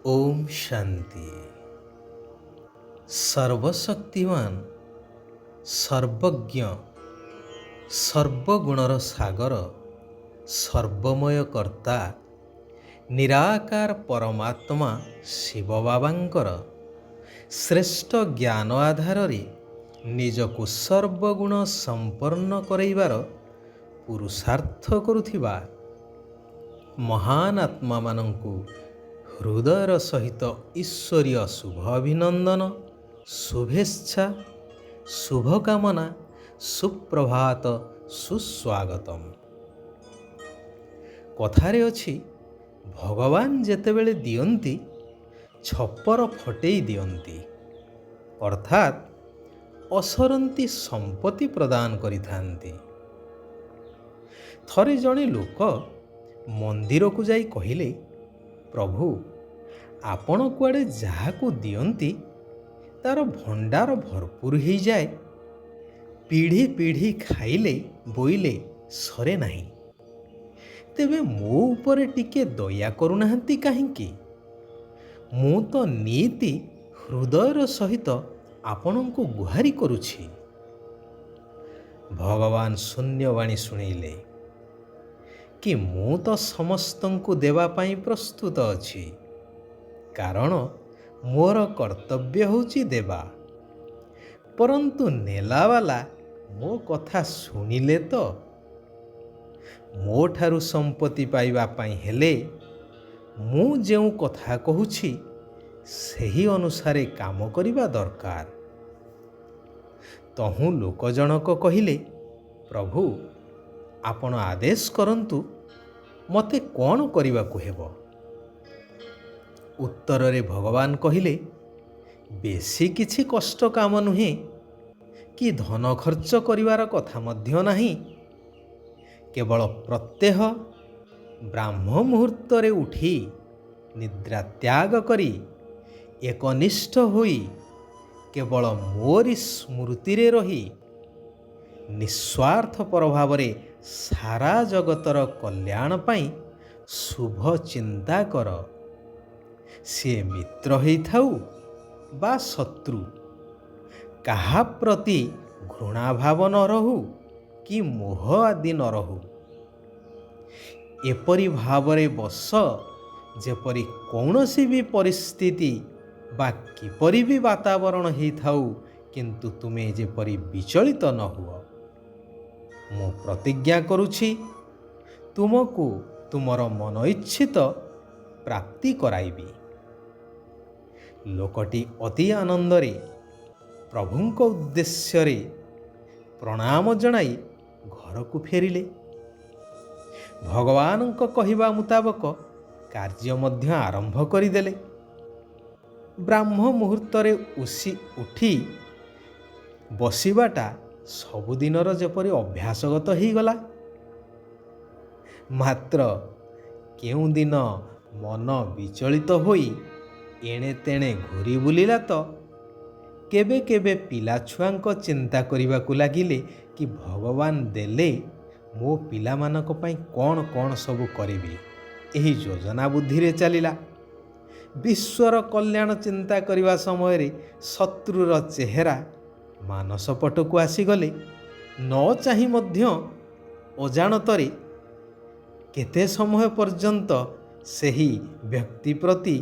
ओम शांति। सर्वशक्तिमान, सर्वज्ञ, सर्वगुणर सागर, सर्वमय कर्ता निराकार परमात्मा शिव बाबांकर श्रेष्ठ ज्ञान आधार निजकु सर्वगुण संपन्न करैबार पुरुषार्थ करुथिबा महान आत्मा मानंकु हृदयर सहित ईश्वरीय शुभ अभिनंदन, शुभेच्छा, शुभकामना, सुप्रभात, सुस्वागतम। कथारे अछि भगवान जेतेबेले दियंती छप्पर फटेई दियंती, अर्थात असरंती संपत्ति प्रदान करिथांती। थरे जणे लोक मंदिर को जाई कहिले, प्रभु आपण कुआडे जाहाकू दियंती तार भंडार भरपूर हो जाए, पीढ़ी पीढ़ी खाइले बोइले सरे नाही, तेबे मो उपरे टिके दया करुनाहांती काहींकी? मु तो नीति हृदयर सहित आपणंकु गुहारी करुछि। भगवान शून्यवाणी शुणिले कि मु तो समस्तंकु देवा पाई प्रस्तुत अछि, कारण मोर कर्तव्य होछि देवा। परंतु नेलावाला मो कथा शुणिले तो मो ठारु संपत्ति पाइबा पाई हेले मु जेउ कथा कहूछि सेही अनुसारे काम करिबा दरकार। तहु लोक जनक कहिले, प्रभु आपण आदेश करंतु, मते कौन करिबाकू हेबो? उत्तर रे भगवान कहिले, बेसी किछि कष्ट काम नुहे कि धन खर्च करिवार कथा मध्य नाही। केवल प्रत्यह ब्राह्म मुहूर्त रे उठी निद्रा त्याग करी एकनिष्ठ होई केवल मोरी स्मृति रे रही निस्वार्थ भाव रे सारा जगतर कल्याण पाई शुभ चिंता कर। से मित्र होई थाउ बा शत्रु, काहा प्रति घृणा भाव न रहू कि मोह आदि न रहू। एपरि भावरे बस जेपरि कौनसी भी परिस्थिति बा किपरि भी वातावरण ही थाउ, किंतु तुमे जेपरि विचलित न हुआ। मु प्रतिज्ञा करुछि तुमको तुमर मन इच्छित प्राप्ति कराइबी। लोकटी अति आनंदरे प्रभुंक उद्देश्य रे प्रणाम जणाई घर को फेरिले। भगवानंक कहिबा मुताबक कार्य मध्य आरंभ करिदेले। ब्राह्म मुहूर्त रे उठी बसिबाटा सबुदिनर जेपरि अभ्यासगत ही गला। मात्र केउ दिन मन विचलित होई एणे तेणे घूरी बुलिला तो केबे केबे पिला छुआंक चिंता करिबाकू लागिले कि भगवान देले मो पिला मानक पई कौन कौन सबु करिबी। एही योजना बुद्धि रे चलिला। विश्वर कल्याण चिंता करिबा समय रे शत्रुर चेहरा मानस पटकू आसीगले। न चाही मध्य अजाणतरे केते समय पर्यंत सेही व्यक्ति प्रति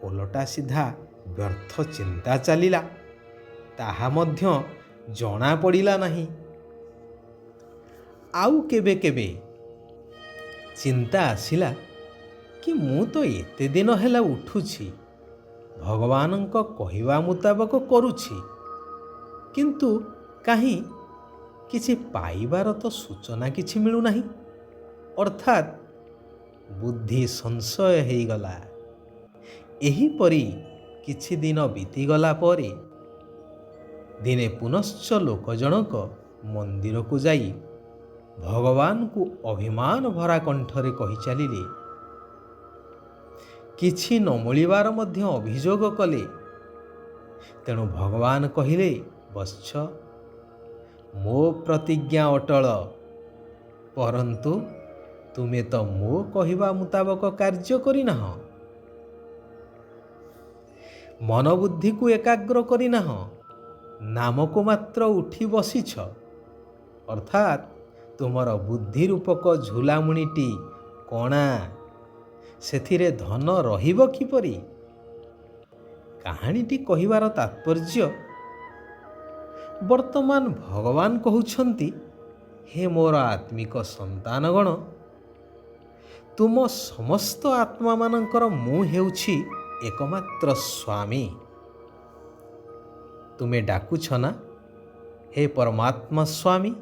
ओलटा सीधा व्यर्थ चिंता चलिला, ताहा मध्य जଣା पड़िला नहीं। आउ केबे केबे चिंता आसिला कि मु तो एते दिन हेला उठुछि, भगवानंक कहिबा मुताबक करुछि, किंतु काहीं किछि पाइबार तो सूचना किछि मिलु नाही। अर्थात बुद्धि संशय हेई गला। एही परी किछि दिन बीतीगला परे दिने पुनश्च लोक जनक मंदिर को जाई भगवान को अभिमान भरा कंठरे कहि चलिले। किछि न मिलिबार मध्य अभियोग कले। तेणु भगवान कहिले, वत्स मो प्रतिज्ञा अटल, परंतु तुमे तो मो कहिबा मुताबक कार्य करिनाह। ମନବୁଦ୍ଧିକୁ ଏକାଗ୍ର କରିନାହଁ, ନାମକୁ ମାତ୍ର ଉଠି ବସିଛ। ଅର୍ଥାତ୍ ତୁମର ବୁଦ୍ଧି ରୂପକ ଝୁଲାମୁଣିଟି କଣା, ସେଥିରେ ଧନ ରହିବ କିପରି? କାହାଣୀଟି କହିବାର ତାତ୍ପର୍ଯ୍ୟ, ବର୍ତ୍ତମାନ ଭଗବାନ କହୁଛନ୍ତି, ହେ ମୋର ଆତ୍ମିକ ସନ୍ତାନଗଣ, ତୁମ ସମସ୍ତ ଆତ୍ମାମାନଙ୍କର ମୁଁ ହେଉଛି ଏକମାତ୍ର ସ୍ୱାମୀ। ତୁମେ ଡାକୁଛ ନା, ହେ ପରମାତ୍ମା ସ୍ୱାମୀ?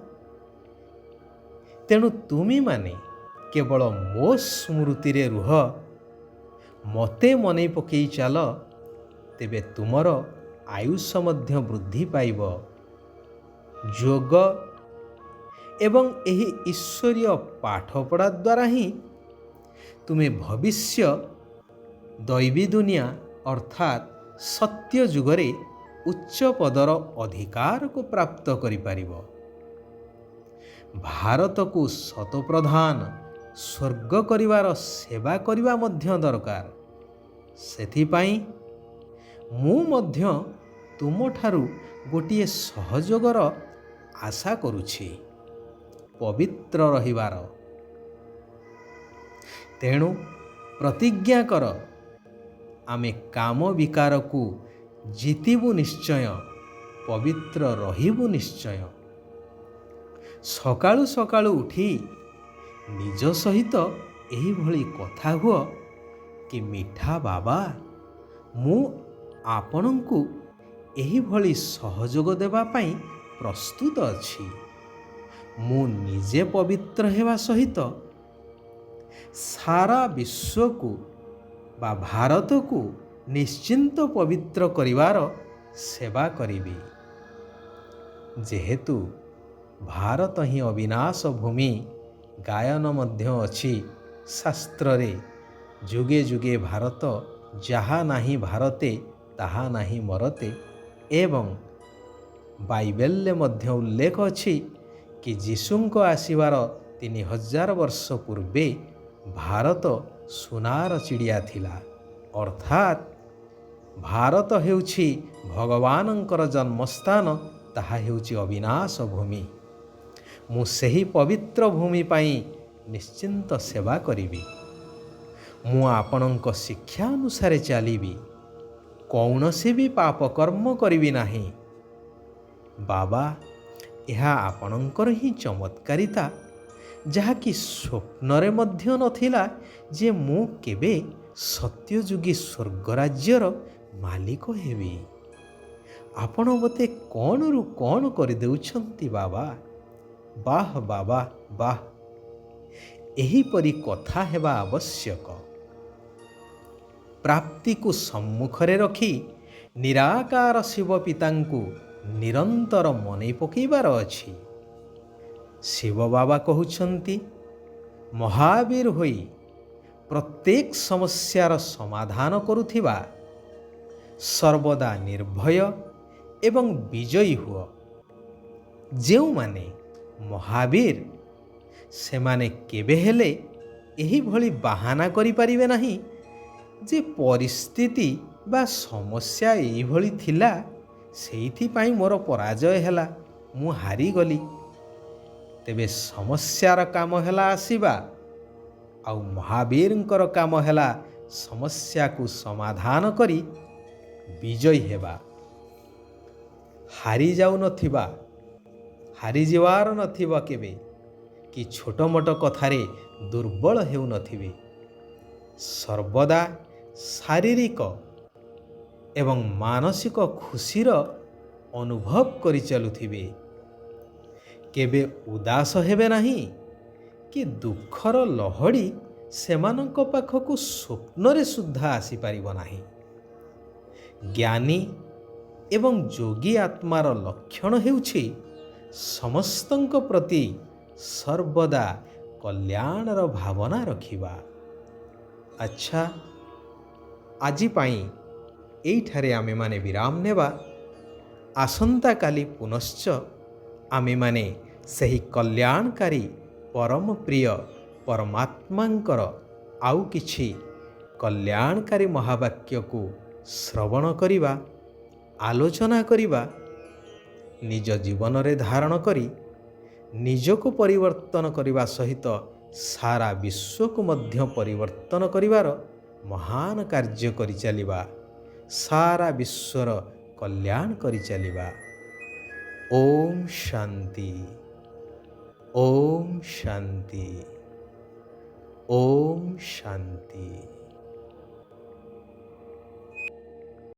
ତେଣୁ ତୁମେମାନେ କେବଳ ମୋ ସ୍ମୃତିରେ ରୁହ, ମୋତେ ମନେ ପକାଇ ଚାଲ, ତେବେ ତୁମର ଆୟୁଷ ମଧ୍ୟ ବୃଦ୍ଧି ପାଇବ। ଯୋଗ ଏବଂ ଏହି ଈଶ୍ୱରୀୟ ପାଠପଢ଼ା ଦ୍ୱାରା ହିଁ ତୁମେ ଭବିଷ୍ୟ ଦୈବୀ ଦୁନିଆ ଅର୍ଥାତ୍ ସତ୍ୟ ଯୁଗରେ ଉଚ୍ଚ ପଦର ଅଧିକାରକୁ ପ୍ରାପ୍ତ କରିପାରିବ। ଭାରତକୁ ଶତପ୍ରଧାନ ସ୍ୱର୍ଗ କରିବାର ସେବା କରିବା ମଧ୍ୟ ଦରକାର। ସେଥିପାଇଁ ମୁଁ ମଧ୍ୟ ତୁମଠାରୁ ଗୋଟିଏ ସହଯୋଗର ଆଶା କରୁଛି, ପବିତ୍ର ରହିବାର। ତେଣୁ ପ୍ରତିଜ୍ଞା କର, ଆମେ କାମ ବିକାରକୁ ଜିତିବୁ ନିଶ୍ଚୟ, ପବିତ୍ର ରହିବୁ ନିଶ୍ଚୟ। ସକାଳୁ ସକାଳୁ ଉଠି ନିଜ ସହିତ ଏହିଭଳି କଥା ହୁଅ କି, ମିଠା ବାବା, ମୁଁ ଆପଣଙ୍କୁ ଏହିଭଳି ସହଯୋଗ ଦେବା ପାଇଁ ପ୍ରସ୍ତୁତ ଅଛି। ମୁଁ ନିଜେ ପବିତ୍ର ହେବା ସହିତ ସାରା ବିଶ୍ୱକୁ ବା ଭାରତକୁ ନିଶ୍ଚିନ୍ତ ପବିତ୍ର କରିବାର ସେବା କରିବି। ଯେହେତୁ ଭାରତ ହିଁ ଅବିନାଶ ଭୂମି, ଗାୟନ ମଧ୍ୟ ଅଛି ଶାସ୍ତ୍ରରେ, ଯୁଗେ ଯୁଗେ ଭାରତ, ଯାହା ନାହିଁ ଭାରତେ ତାହା ନାହିଁ ମରତେ। ଏବଂ ବାଇବେଲରେ ମଧ୍ୟ ଉଲ୍ଲେଖ ଅଛି କି ଯୀଶୁଙ୍କ ଆସିବାର 3000 ବର୍ଷ ପୂର୍ବେ ଭାରତ ସୁନାର ଚିଡ଼ିଆ ଥିଲା। ଅର୍ଥାତ୍ ଭାରତ ହେଉଛି ଭଗବାନଙ୍କର ଜନ୍ମସ୍ଥାନ, ତାହା ହେଉଛି ଅବିନାଶ ଭୂମି। ମୁଁ ସେହି ପବିତ୍ର ଭୂମି ପାଇଁ ନିଶ୍ଚିନ୍ତ ସେବା କରିବି। ମୁଁ ଆପଣଙ୍କ ଶିକ୍ଷା ଅନୁସାରେ ଚାଲିବି, କୌଣସି ବି ପାପ କର୍ମ କରିବି ନାହିଁ। ବାବା, ଏହା ଆପଣଙ୍କର ହିଁ ଚମତ୍କାରିତା, ଯାହାକି ସ୍ୱପ୍ନରେ ମଧ୍ୟ ନଥିଲା ଯେ ମୁଁ କେବେ ସତ୍ୟଯୁଗୀ ସ୍ୱର୍ଗରାଜ୍ୟର ମାଲିକ ହେବି। ଆପଣ ମୋତେ କ'ଣରୁ କ'ଣ କରିଦେଉଛନ୍ତି ବାବା। ବାଃ ବାବା ବାଃ, ଏହିପରି କଥା ହେବା ଆବଶ୍ୟକ। ପ୍ରାପ୍ତିକୁ ସମ୍ମୁଖରେ ରଖି ନିରାକାର ଶିବ ପିତାଙ୍କୁ ନିରନ୍ତର ମନେ ପକାଇବାର ଅଛି। ଶିବ ବାବା କହୁଛନ୍ତି, ମହାବୀର ହୋଇ ପ୍ରତ୍ୟେକ ସମସ୍ୟାର ସମାଧାନ କରୁଥିବା, ସର୍ବଦା ନିର୍ଭୟ ଏବଂ ବିଜୟୀ ହୁଅ। ଯେଉଁମାନେ ମହାବୀର, ସେମାନେ କେବେ ହେଲେ ଏହିଭଳି ବାହାନା କରିପାରିବେ ନାହିଁ ଯେ ପରିସ୍ଥିତି ବା ସମସ୍ୟା ଏଇଭଳି ଥିଲା, ସେଇଥିପାଇଁ ମୋର ପରାଜୟ ହେଲା, ମୁଁ ହାରିଗଲି। ତେବେ ସମସ୍ୟାର କାମ ହେଲା ଆସିବା, ଆଉ ମହାବୀରଙ୍କର କାମ ହେଲା ସମସ୍ୟାକୁ ସମାଧାନ କରି ବିଜୟୀ ହେବା। ହାରିଯିବାର ନଥିବ କେବେ, କି ଛୋଟ ମୋଟ କଥାରେ ଦୁର୍ବଳ ହେଉନଥିବେ। ସର୍ବଦା ଶାରୀରିକ ଏବଂ ମାନସିକ ଖୁସିର ଅନୁଭବ କରି ଚାଲୁଥିବେ। କେବେ ଉଦାସ ହେବେ ନାହିଁ, କି ଦୁଃଖର ଲହଡ଼ି ସେମାନଙ୍କ ପାଖକୁ ସ୍ୱପ୍ନରେ ସୁଦ୍ଧା ଆସିପାରିବ ନାହିଁ। ଜ୍ଞାନୀ ଏବଂ ଯୋଗୀ ଆତ୍ମାର ଲକ୍ଷଣ ହେଉଛି ସମସ୍ତଙ୍କ ପ୍ରତି ସର୍ବଦା କଲ୍ୟାଣର ଭାବନା ରଖିବା। ଆଚ୍ଛା, ଆଜି ପାଇଁ ଏଇଠାରେ ଆମେମାନେ ବିରାମ ନେବା। ଆସନ୍ତାକାଲି ପୁନଶ୍ଚ ଆମେମାନେ ସେହି କଲ୍ୟାଣକାରୀ ପରମ ପ୍ରିୟ ପରମାତ୍ମାଙ୍କର ଆଉ କିଛି କଲ୍ୟାଣକାରୀ ମହାବାକ୍ୟକୁ ଶ୍ରବଣ କରିବା, ଆଲୋଚନା କରିବା, ନିଜ ଜୀବନରେ ଧାରଣ କରି ନିଜକୁ ପରିବର୍ତ୍ତନ କରିବା ସହିତ ସାରା ବିଶ୍ୱକୁ ମଧ୍ୟ ପରିବର୍ତ୍ତନ କରିବାର ମହାନ କାର୍ଯ୍ୟ କରିଚାଲିବା, ସାରା ବିଶ୍ୱର କଲ୍ୟାଣ କରିଚାଲିବା। ଓମ୍ ଶାନ୍ତି, ଓମ୍ ଶାନ୍ତି, ଓମ୍ ଶାନ୍ତି।